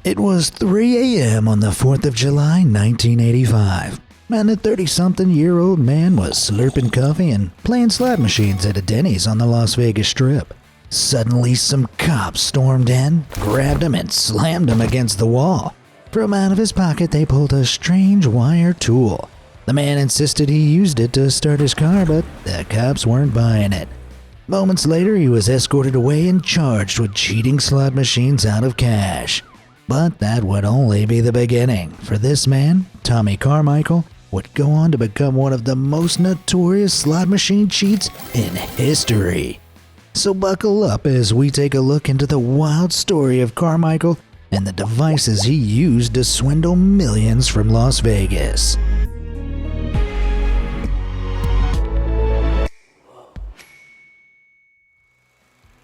It was 3 a.m. on the 4th of July, 1985, and a 30-something-year-old man was slurping coffee and playing slot machines at a Denny's on the Las Vegas Strip. Suddenly, some cops stormed in, grabbed him, and slammed him against the wall. From out of his pocket, they pulled a strange wire tool. The man insisted he used it to start his car, but the cops weren't buying it. Moments later, he was escorted away and charged with cheating slot machines out of cash. But that would only be the beginning, for this man, Tommy Carmichael, would go on to become one of the most notorious slot machine cheats in history. So buckle up as we take a look into the wild story of Carmichael and the devices he used to swindle millions from Las Vegas.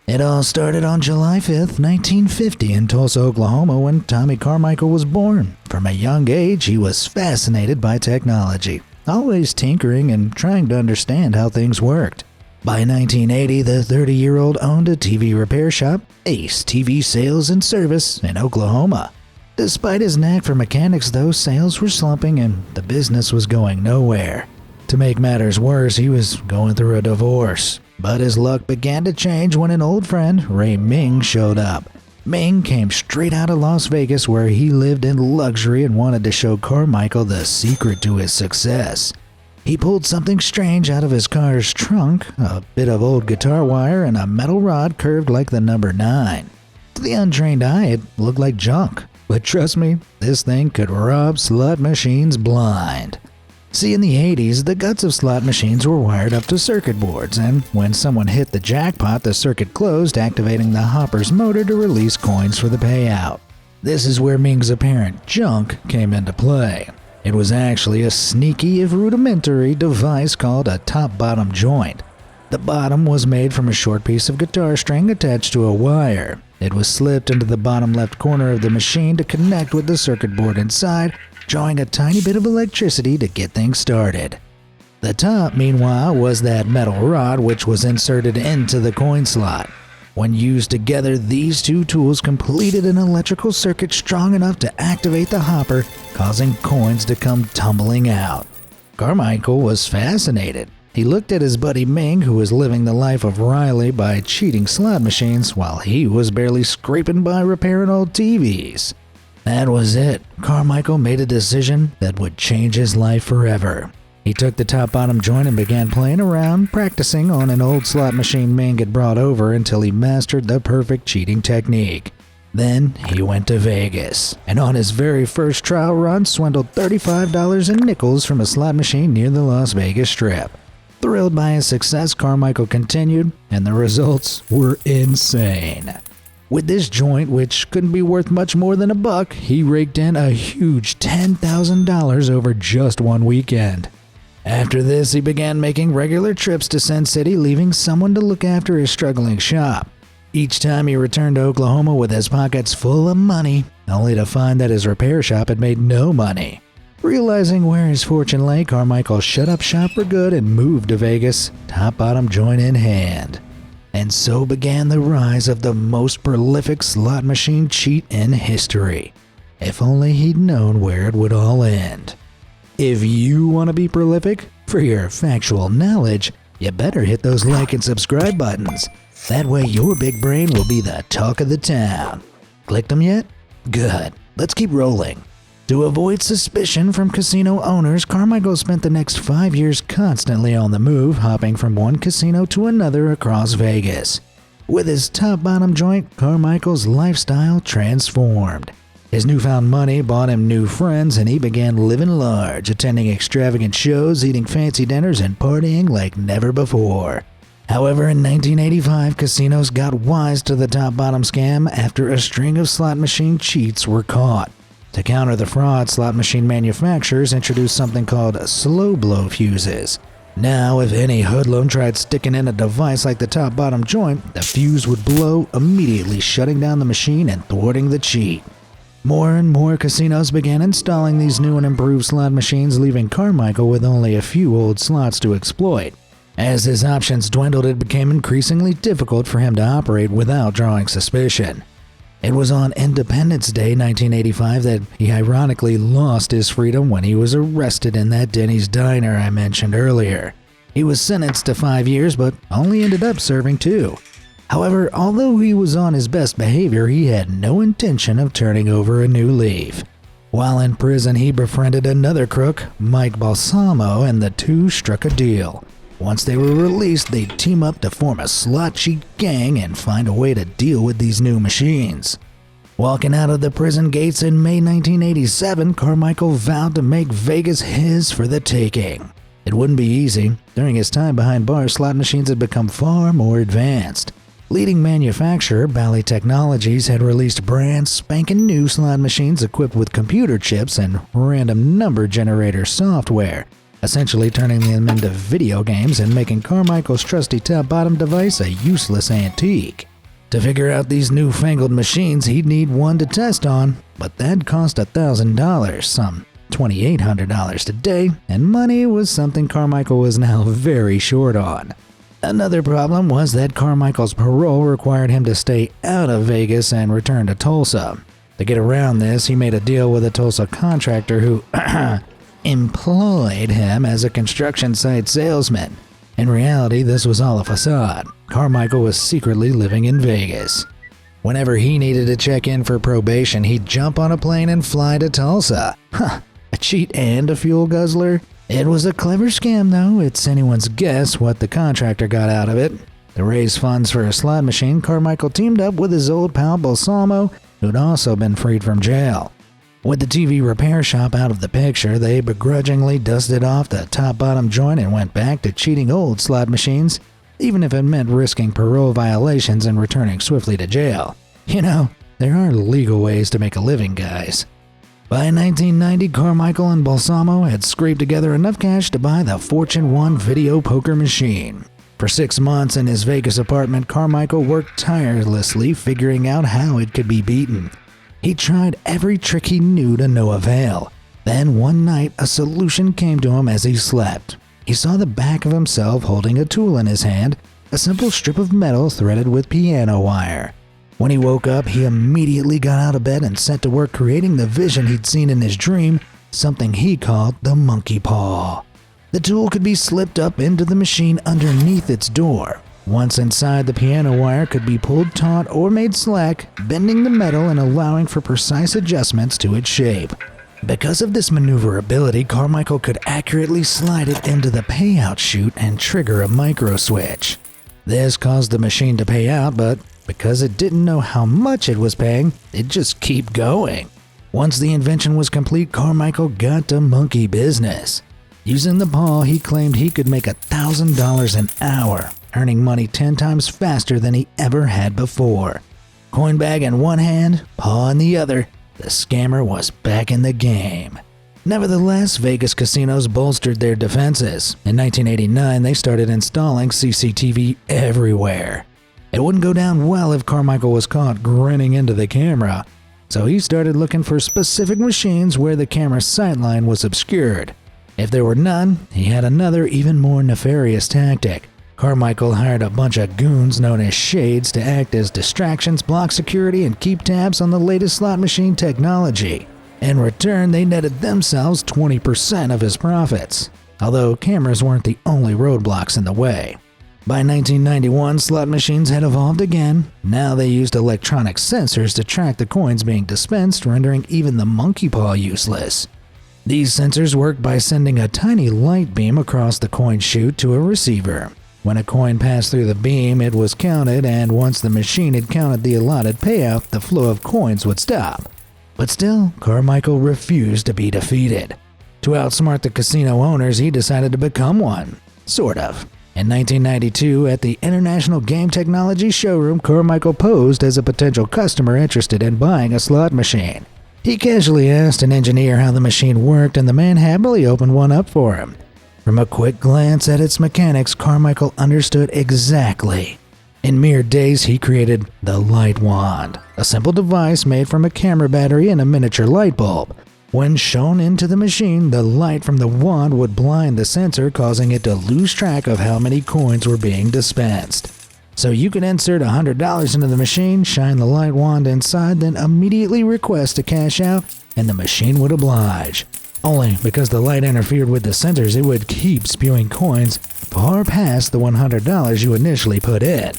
It all started on July 5th, 1950 in Tulsa, Oklahoma when Tommy Carmichael was born. From a young age, he was fascinated by technology, always tinkering and trying to understand how things worked. By 1980, the 30-year-old owned a TV repair shop, Ace TV Sales and Service, in Oklahoma. Despite his knack for mechanics, though, sales were slumping and the business was going nowhere. To make matters worse, he was going through a divorce. But his luck began to change when an old friend, Ray Ming, showed up. Ming came straight out of Las Vegas where he lived in luxury and wanted to show Carmichael the secret to his success. He pulled something strange out of his car's trunk, a bit of old guitar wire and a metal rod curved like the number 9. To the untrained eye, it looked like junk. But trust me, this thing could rob slot machines blind. See, in the 80s, the guts of slot machines were wired up to circuit boards, and when someone hit the jackpot, the circuit closed, activating the hopper's motor to release coins for the payout. This is where Ming's apparent junk came into play. It was actually a sneaky, if rudimentary, device called a top-bottom joint. The bottom was made from a short piece of guitar string attached to a wire. It was slipped into the bottom left corner of the machine to connect with the circuit board inside, drawing a tiny bit of electricity to get things started. The top, meanwhile, was that metal rod which was inserted into the coin slot. When used together, these two tools completed an electrical circuit strong enough to activate the hopper, causing coins to come tumbling out. Carmichael was fascinated. He looked at his buddy Ming, who was living the life of Riley by cheating slot machines while he was barely scraping by repairing old TVs. That was it. Carmichael made a decision that would change his life forever. He took the top-bottom joint and began playing around, practicing on an old slot machine Ming had brought over until he mastered the perfect cheating technique. Then he went to Vegas, and on his very first trial run swindled $35 in nickels from a slot machine near the Las Vegas Strip. Thrilled by his success, Carmichael continued, and the results were insane. With this joint, which couldn't be worth much more than $1, he raked in a huge $10,000 over just one weekend. After this, he began making regular trips to Sin City, leaving someone to look after his struggling shop. Each time he returned to Oklahoma with his pockets full of money, only to find that his repair shop had made no money. Realizing where his fortune lay, Carmichael shut up shop for good and moved to Vegas, top-bottom joint in hand. And so began the rise of the most prolific slot machine cheat in history. If only he'd known where it would all end. If you want to be prolific, for your factual knowledge, you better hit those like and subscribe buttons. That way your big brain will be the talk of the town. Clicked them yet? Good. Let's keep rolling. To avoid suspicion from casino owners, Carmichael spent the next 5 years constantly on the move, hopping from one casino to another across Vegas. With his top-bottom joint, Carmichael's lifestyle transformed. His newfound money bought him new friends, and he began living large, attending extravagant shows, eating fancy dinners, and partying like never before. However, in 1985, casinos got wise to the top-bottom scam after a string of slot machine cheats were caught. To counter the fraud, slot machine manufacturers introduced something called slow-blow fuses. Now, if any hoodlum tried sticking in a device like the top-bottom joint, the fuse would blow, immediately shutting down the machine and thwarting the cheat. More and more casinos began installing these new and improved slot machines, leaving Carmichael with only a few old slots to exploit. As his options dwindled, it became increasingly difficult for him to operate without drawing suspicion. It was on Independence Day 1985 that he ironically lost his freedom when he was arrested in that Denny's diner I mentioned earlier. He was sentenced to 5 years but only ended up serving 2. However, although he was on his best behavior, he had no intention of turning over a new leaf. While in prison, he befriended another crook, Mike Balsamo, and the two struck a deal. Once they were released, they'd team up to form a slot cheat gang and find a way to deal with these new machines. Walking out of the prison gates in May 1987, Carmichael vowed to make Vegas his for the taking. It wouldn't be easy. During his time behind bars, slot machines had become far more advanced. Leading manufacturer Bally Technologies had released brand spanking new slot machines equipped with computer chips and random number generator software, essentially turning them into video games and making Carmichael's trusty top-bottom device a useless antique. To figure out these newfangled machines, he'd need one to test on, but that'd cost $1,000, some $2,800 today, and money was something Carmichael was now very short on. Another problem was that Carmichael's parole required him to stay out of Vegas and return to Tulsa. To get around this, he made a deal with a Tulsa contractor who employed him as a construction site salesman. In reality, this was all a facade. Carmichael was secretly living in Vegas. Whenever he needed to check in for probation, he'd jump on a plane and fly to Tulsa. A cheat and a fuel guzzler? It was a clever scam though. It's anyone's guess what the contractor got out of it. To raise funds for a slot machine, Carmichael teamed up with his old pal Balsamo, who'd also been freed from jail. With the TV repair shop out of the picture, they begrudgingly dusted off the top-bottom joint and went back to cheating old slot machines, even if it meant risking parole violations and returning swiftly to jail. You know, there are legal ways to make a living, guys. By 1990, Carmichael and Balsamo had scraped together enough cash to buy the Fortune 1 video poker machine. For 6 months in his Vegas apartment, Carmichael worked tirelessly figuring out how it could be beaten. He tried every trick he knew to no avail. Then one night, a solution came to him as he slept. He saw the back of himself holding a tool in his hand, a simple strip of metal threaded with piano wire. When he woke up, he immediately got out of bed and set to work creating the vision he'd seen in his dream, something he called the monkey paw. The tool could be slipped up into the machine underneath its door. Once inside, the piano wire could be pulled taut or made slack, bending the metal and allowing for precise adjustments to its shape. Because of this maneuverability, Carmichael could accurately slide it into the payout chute and trigger a micro switch. This caused the machine to pay out, but because it didn't know how much it was paying, it'd just keep going. Once the invention was complete, Carmichael got to monkey business. Using the paw, he claimed he could make $1,000 an hour, earning money 10 times faster than he ever had before. Coin bag in one hand, paw in the other, the scammer was back in the game. Nevertheless, Vegas casinos bolstered their defenses. In 1989, they started installing CCTV everywhere. It wouldn't go down well if Carmichael was caught grinning into the camera, so he started looking for specific machines where the camera's sightline was obscured. If there were none, he had another, even more nefarious tactic. Carmichael hired a bunch of goons known as Shades to act as distractions, block security, and keep tabs on the latest slot machine technology. In return, they netted themselves 20% of his profits, although cameras weren't the only roadblocks in the way. By 1991, slot machines had evolved again. Now they used electronic sensors to track the coins being dispensed, rendering even the monkey paw useless. These sensors worked by sending a tiny light beam across the coin chute to a receiver. When a coin passed through the beam, it was counted, and once the machine had counted the allotted payout, the flow of coins would stop. But still, Carmichael refused to be defeated. To outsmart the casino owners, he decided to become one. Sort of. In 1992, at the International Game Technology Showroom, Carmichael posed as a potential customer interested in buying a slot machine. He casually asked an engineer how the machine worked, and the man happily opened one up for him. From a quick glance at its mechanics, Carmichael understood exactly. In mere days, he created the Light Wand, a simple device made from a camera battery and a miniature light bulb. When shone into the machine, the light from the wand would blind the sensor, causing it to lose track of how many coins were being dispensed. So you could insert $100 into the machine, shine the light wand inside, then immediately request to cash out, and the machine would oblige. Only because the light interfered with the sensors, it would keep spewing coins far past the $100 you initially put in.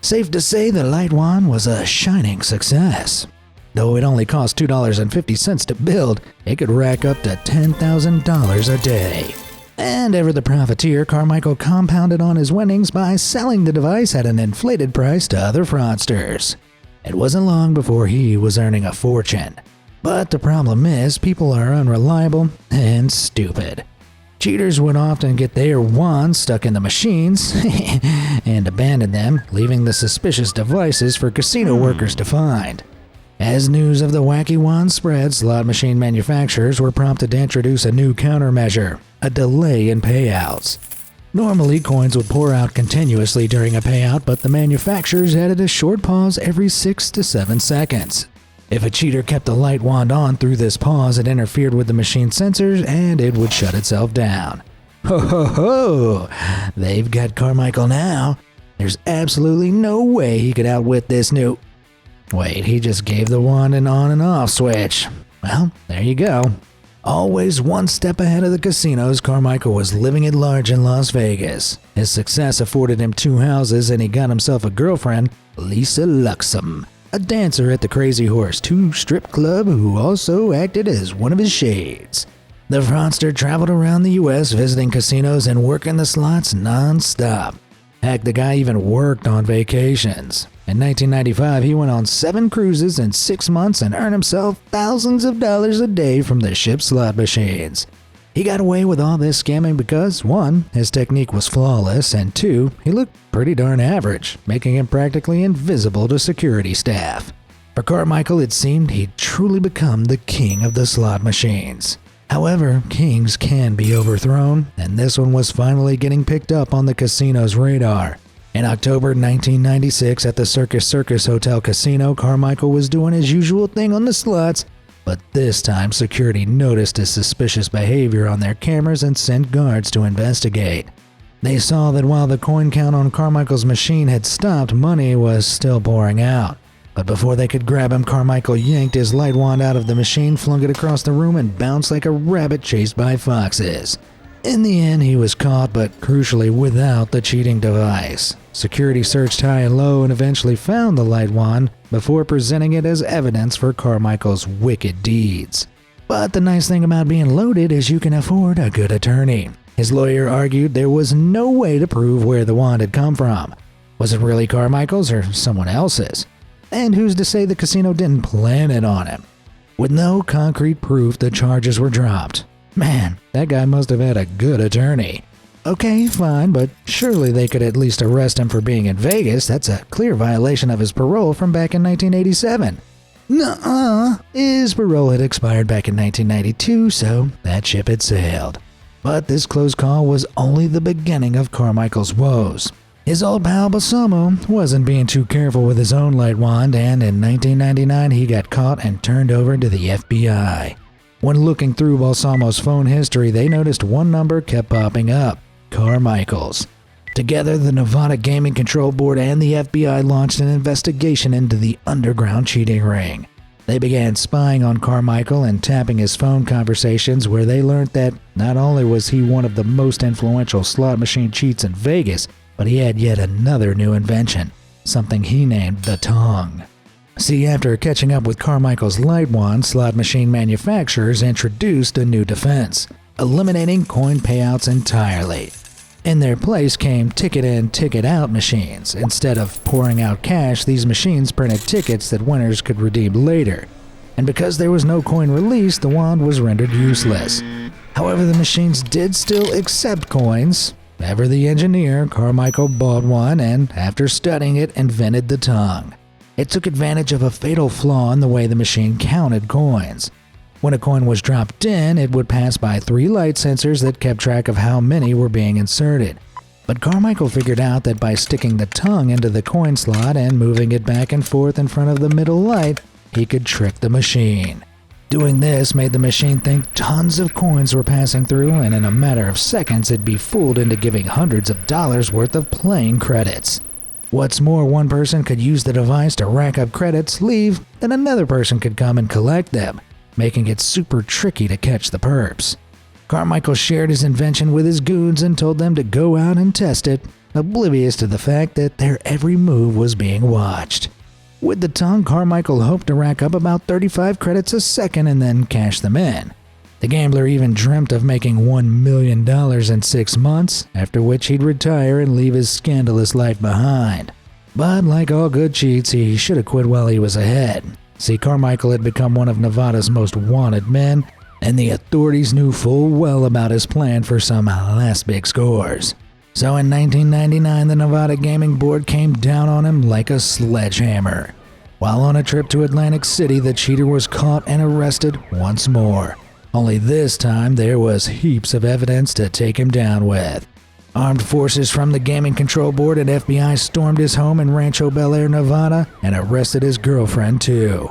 Safe to say the light wand was a shining success. Though it only cost $2.50 to build, it could rack up to $10,000 a day. And ever the profiteer, Carmichael compounded on his winnings by selling the device at an inflated price to other fraudsters. It wasn't long before he was earning a fortune. But the problem is, people are unreliable and stupid. Cheaters would often get their wands stuck in the machines and abandon them, leaving the suspicious devices for casino workers to find. As news of the wacky wand spread, slot machine manufacturers were prompted to introduce a new countermeasure, a delay in payouts. Normally, coins would pour out continuously during a payout, but the manufacturers added a short pause every 6 to 7 seconds. If a cheater kept the light wand on through this pause, it interfered with the machine's sensors and it would shut itself down. Ho ho ho! They've got Carmichael now. There's absolutely no way he could outwit this new... Wait, he just gave the wand an on and off switch. Well, there you go. Always one step ahead of the casinos, Carmichael was living at large in Las Vegas. His success afforded him 2 houses and he got himself a girlfriend, Lisa Luxem, a dancer at the Crazy Horse 2 strip club who also acted as one of his shades. The fraudster traveled around the US visiting casinos and working the slots non-stop. Heck, the guy even worked on vacations. In 1995, he went on 7 cruises in 6 months and earned himself thousands of dollars a day from the ship's slot machines. He got away with all this scamming because 1, his technique was flawless, and 2, he looked pretty darn average, making him practically invisible to security staff. For Carmichael, it seemed he'd truly become the king of the slot machines. However, kings can be overthrown, and this one was finally getting picked up on the casino's radar. In October 1996, at the Circus Hotel Casino, Carmichael was doing his usual thing on the slots, but this time security noticed his suspicious behavior on their cameras and sent guards to investigate. They saw that while the coin count on Carmichael's machine had stopped, money was still pouring out. But before they could grab him, Carmichael yanked his light wand out of the machine, flung it across the room, and bounced like a rabbit chased by foxes. In the end, he was caught, but crucially without the cheating device. Security searched high and low and eventually found the light wand before presenting it as evidence for Carmichael's wicked deeds. But the nice thing about being loaded is you can afford a good attorney. His lawyer argued there was no way to prove where the wand had come from. Was it really Carmichael's or someone else's? And who's to say the casino didn't plant it on him? With no concrete proof, the charges were dropped. Man, that guy must have had a good attorney. Okay, fine, but surely they could at least arrest him for being in Vegas. That's a clear violation of his parole from back in 1987. Nuh-uh. His parole had expired back in 1992, so that ship had sailed. But this close call was only the beginning of Carmichael's woes. His old pal Balsamo wasn't being too careful with his own light wand, and in 1999 he got caught and turned over to the FBI. When looking through Balsamo's phone history, they noticed one number kept popping up: Carmichael's. Together, the Nevada Gaming Control Board and the FBI launched an investigation into the underground cheating ring. They began spying on Carmichael and tapping his phone conversations, where they learned that not only was he one of the most influential slot machine cheats in Vegas, but he had yet another new invention, something he named the tongue. See, after catching up with Carmichael's light wand, slot machine manufacturers introduced a new defense, eliminating coin payouts entirely. In their place came ticket in, ticket out machines. Instead of pouring out cash, these machines printed tickets that winners could redeem later. And because there was no coin released, the wand was rendered useless. However, the machines did still accept coins. Ever the engineer, Carmichael bought one and, after studying it, invented the tongue. It took advantage of a fatal flaw in the way the machine counted coins. When a coin was dropped in, it would pass by 3 light sensors that kept track of how many were being inserted. But Carmichael figured out that by sticking the tongue into the coin slot and moving it back and forth in front of the middle light, he could trick the machine. Doing this made the machine think tons of coins were passing through, and in a matter of seconds it'd be fooled into giving hundreds of dollars worth of playing credits. What's more, one person could use the device to rack up credits, leave, then another person could come and collect them, making it super tricky to catch the perps. Carmichael shared his invention with his goons and told them to go out and test it, oblivious to the fact that their every move was being watched. With the tongue, Carmichael hoped to rack up about 35 credits a second and then cash them in. The gambler even dreamt of making $1 million in 6 months, after which he'd retire and leave his scandalous life behind. But like all good cheats, he should have quit while he was ahead. See, Carmichael had become one of Nevada's most wanted men, and the authorities knew full well about his plan for some last big scores. So in 1999, the Nevada Gaming Board came down on him like a sledgehammer. While on a trip to Atlantic City, the cheater was caught and arrested once more. Only this time, there was heaps of evidence to take him down with. Armed forces from the Gaming Control Board and FBI stormed his home in Rancho Bel Air, Nevada, and arrested his girlfriend too.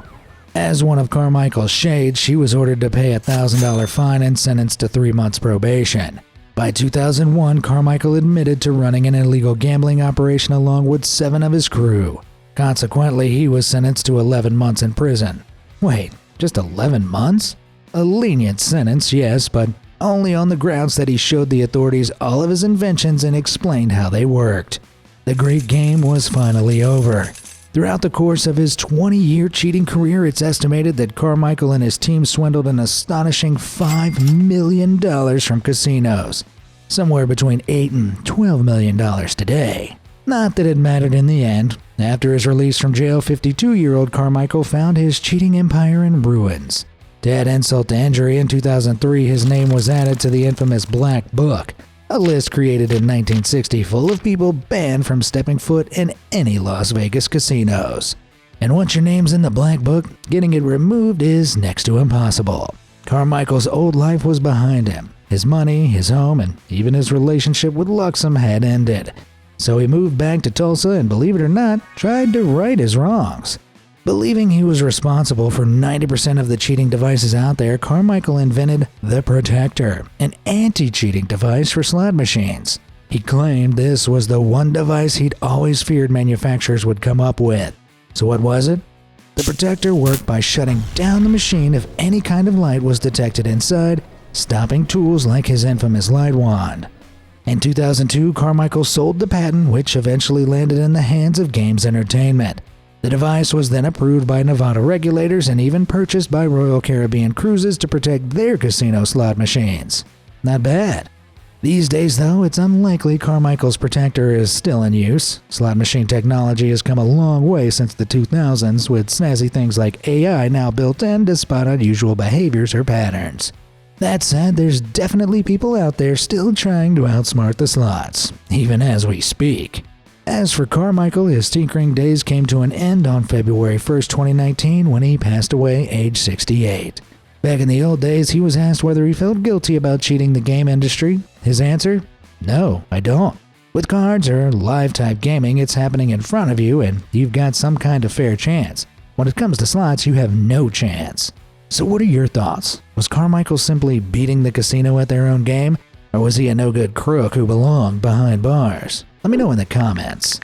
As one of Carmichael's shades, she was ordered to pay a $1,000 fine and sentenced to 3 months probation. By 2001, Carmichael admitted to running an illegal gambling operation along with 7 of his crew. Consequently, he was sentenced to 11 months in prison. Wait, just 11 months? A lenient sentence, yes, but only on the grounds that he showed the authorities all of his inventions and explained how they worked. The great game was finally over. Throughout the course of his 20-year cheating career, it's estimated that Carmichael and his team swindled an astonishing $5 million from casinos, somewhere between $8 and $12 million today. Not that it mattered in the end. After his release from jail, 52-year-old Carmichael found his cheating empire in ruins. To add insult to injury, in 2003 his name was added to the infamous Black Book, a list created in 1960 full of people banned from stepping foot in any Las Vegas casinos. And once your name's in the Black Book, getting it removed is next to impossible. Carmichael's old life was behind him. His money, his home, and even his relationship with Luxem had ended. So he moved back to Tulsa and, believe it or not, tried to right his wrongs. Believing he was responsible for 90% of the cheating devices out there, Carmichael invented the Protector, an anti-cheating device for slot machines. He claimed this was the one device he'd always feared manufacturers would come up with. So what was it? The Protector worked by shutting down the machine if any kind of light was detected inside, stopping tools like his infamous light wand. In 2002, Carmichael sold the patent, which eventually landed in the hands of Games Entertainment. The device was then approved by Nevada regulators and even purchased by Royal Caribbean Cruises to protect their casino slot machines. Not bad. These days, though, it's unlikely Carmichael's Protector is still in use. Slot machine technology has come a long way since the 2000s, with snazzy things like AI now built in to spot unusual behaviors or patterns. That said, there's definitely people out there still trying to outsmart the slots, even as we speak. As for Carmichael, his tinkering days came to an end on February 1st, 2019, when he passed away age 68. Back in the old days, he was asked whether he felt guilty about cheating the game industry. His answer? No, I don't. With cards or live-type gaming, it's happening in front of you and you've got some kind of fair chance. When it comes to slots, you have no chance. So what are your thoughts? Was Carmichael simply beating the casino at their own game? Or was he a no-good crook who belonged behind bars? Let me know in the comments.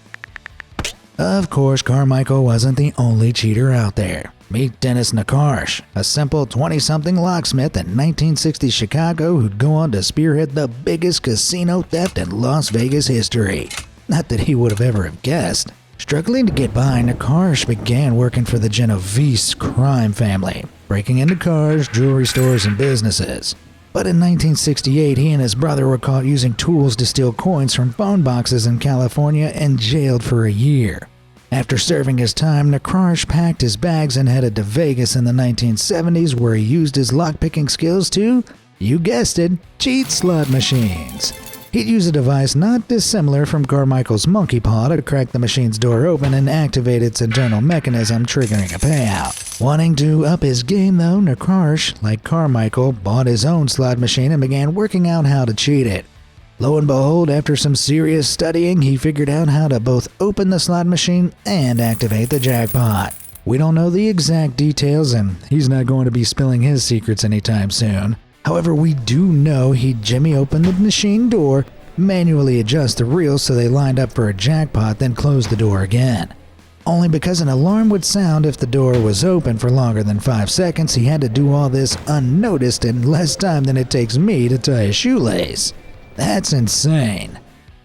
Of course, Carmichael wasn't the only cheater out there. Meet Dennis Nakarsh, a simple 20-something locksmith in 1960 Chicago who'd go on to spearhead the biggest casino theft in Las Vegas history. Not that he would have ever have guessed. Struggling to get by, Nakarsh began working for the Genovese crime family, breaking into cars, jewelry stores, and businesses. But in 1968, he and his brother were caught using tools to steal coins from phone boxes in California and jailed for a year. After serving his time, Nakarsh packed his bags and headed to Vegas in the 1970s, where he used his lockpicking skills to, you guessed it, cheat slot machines. He'd use a device not dissimilar from Carmichael's monkey paw to crack the machine's door open and activate its internal mechanism, triggering a payout. Wanting to up his game though, Nakarsh, like Carmichael, bought his own slot machine and began working out how to cheat it. Lo and behold, after some serious studying, he figured out how to both open the slot machine and activate the jackpot. We don't know the exact details, and he's not going to be spilling his secrets anytime soon. However, we do know he'd jimmy open the machine door, manually adjust the reels so they lined up for a jackpot, then close the door again. Only because an alarm would sound if the door was open for longer than 5 seconds, he had to do all this unnoticed in less time than it takes me to tie a shoelace. That's insane.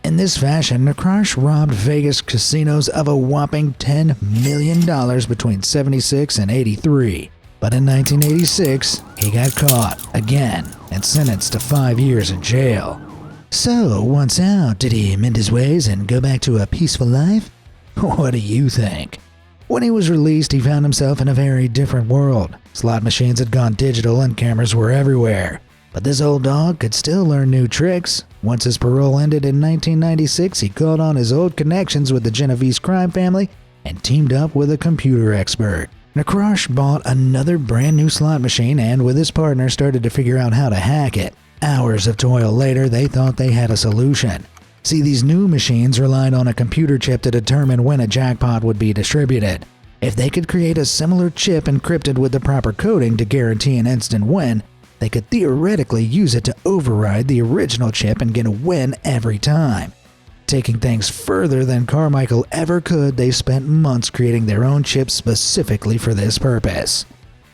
In this fashion, Nakrosh robbed Vegas casinos of a whopping $10 million between 76 and 83. But in 1986, he got caught again and sentenced to 5 years in jail. So, once out, did he mend his ways and go back to a peaceful life? What do you think? When he was released, he found himself in a very different world. Slot machines had gone digital and cameras were everywhere. But this old dog could still learn new tricks. Once his parole ended in 1996, he called on his old connections with the Genovese crime family and teamed up with a computer expert. Nakrosh bought another brand new slot machine and with his partner started to figure out how to hack it. Hours of toil later, they thought they had a solution. See, these new machines relied on a computer chip to determine when a jackpot would be distributed. If they could create a similar chip encrypted with the proper coding to guarantee an instant win, they could theoretically use it to override the original chip and get a win every time. Taking things further than Carmichael ever could, they spent months creating their own chips specifically for this purpose.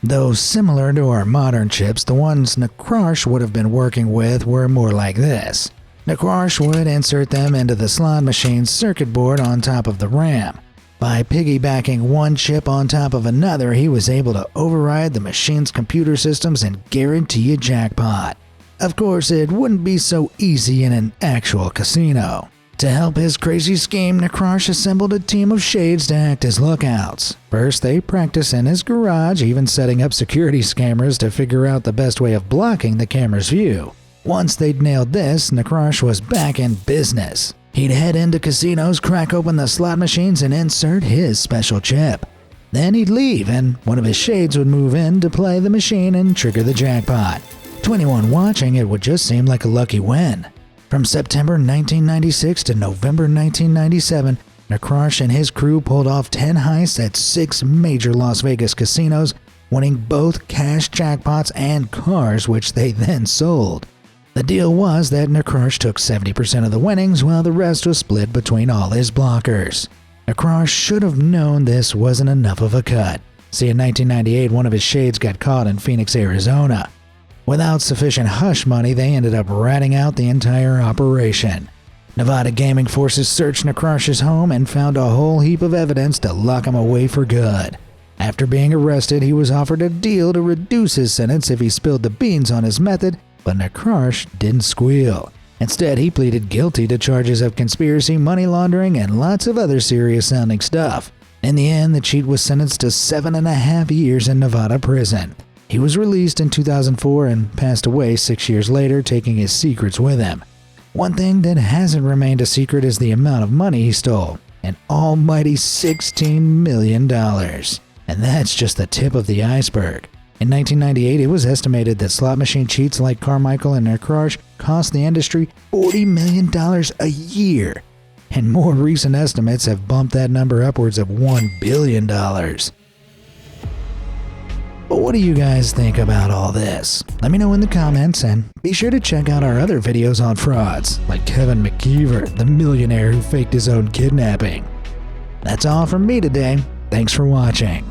Though similar to our modern chips, the ones Nakrosh would have been working with were more like this. Nakrosh would insert them into the slot machine's circuit board on top of the RAM. By piggybacking one chip on top of another, he was able to override the machine's computer systems and guarantee a jackpot. Of course, it wouldn't be so easy in an actual casino. To help his crazy scheme, Nakrosh assembled a team of shades to act as lookouts. First, they practiced in his garage, even setting up security cameras to figure out the best way of blocking the camera's view. Once they'd nailed this, Nakrosh was back in business. He'd head into casinos, crack open the slot machines, and insert his special chip. Then he'd leave, and one of his shades would move in to play the machine and trigger the jackpot. To anyone watching, it would just seem like a lucky win. From September 1996 to November 1997, Nakrosh and his crew pulled off 10 heists at 6 major Las Vegas casinos, winning both cash jackpots and cars, which they then sold. The deal was that Nakrosh took 70% of the winnings while the rest was split between all his blockers. Nakrosh should have known this wasn't enough of a cut. See, in 1998, one of his shades got caught in Phoenix, Arizona. Without sufficient hush money, they ended up ratting out the entire operation. Nevada gaming forces searched Nakrosh's home and found a whole heap of evidence to lock him away for good. After being arrested, he was offered a deal to reduce his sentence if he spilled the beans on his method, but Nakrosh didn't squeal. Instead, he pleaded guilty to charges of conspiracy, money laundering, and lots of other serious-sounding stuff. In the end, the cheat was sentenced to 7.5 years in Nevada prison. He was released in 2004 and passed away 6 years later, taking his secrets with him. One thing that hasn't remained a secret is the amount of money he stole, an almighty $16 million. And that's just the tip of the iceberg. In 1998, it was estimated that slot machine cheats like Carmichael and Nakrosh cost the industry $40 million a year. And more recent estimates have bumped that number upwards of $1 billion. But what do you guys think about all this? Let me know in the comments, and be sure to check out our other videos on frauds, like Kevin McKeever, the millionaire who faked his own kidnapping. That's all from me today. Thanks for watching.